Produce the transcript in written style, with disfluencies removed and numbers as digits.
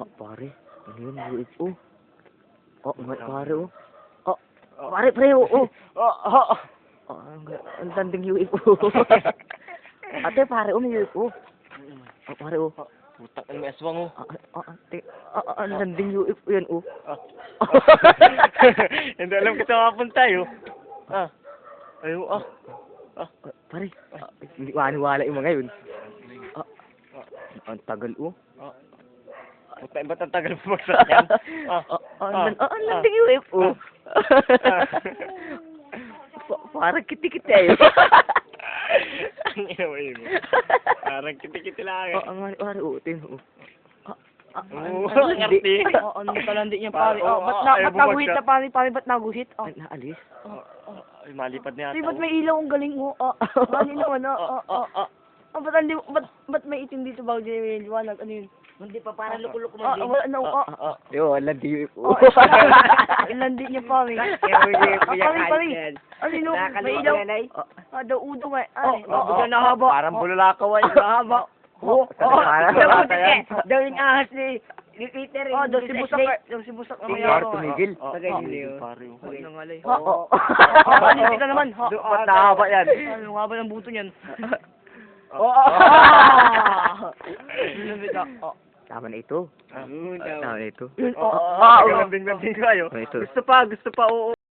Pare. Ano yun? UFO. Pare, oh. Pare, pre, oh. Ang tanding UFO. Ate, pare, may UFO. Pare, oh. Putak ang may aswang, oh. Ate, ang tanding UFO yan, oh. Hindi alam kita makapunta, oh. Ayaw, Pare, hindi wala yung mga yun. Ang tagal, oh. Putak, ba't ang tagal bumagsak yan? Ang landing UFO. Parang kiti-kiti ayo. Ang inawa yun. Parang kiti-kiti lang. Ang pare, utin. Ang arti. Ano talandi niya pare? Ba't ayaw naguhit bumagsak. na pare? Ba't naguhit? Naalis? Ay, malipad niya. Di, ba't may ilaw ang galing mo? Ano naman? Ba't may itim dito bago dyan may liwanag? Ano yun? Hindi pa parang luko-luko man din. Yo, landing UFO. Ilandi niya pare. Pare. Ano yun? May ilaw. Daw udo nga. Parang bulalakaw ay. Haba. Daw yung ahas ni Peter. Daw si Busak na Pare, tumigil. Pare, oh. Nangalay. Ano ka naman. Ba't nahaba yan? Ano nga ba ng buto niyan? Tama na ito. Tama Tama na ito. Lambing-lambing kayo. Ito. Gusto pa, oo.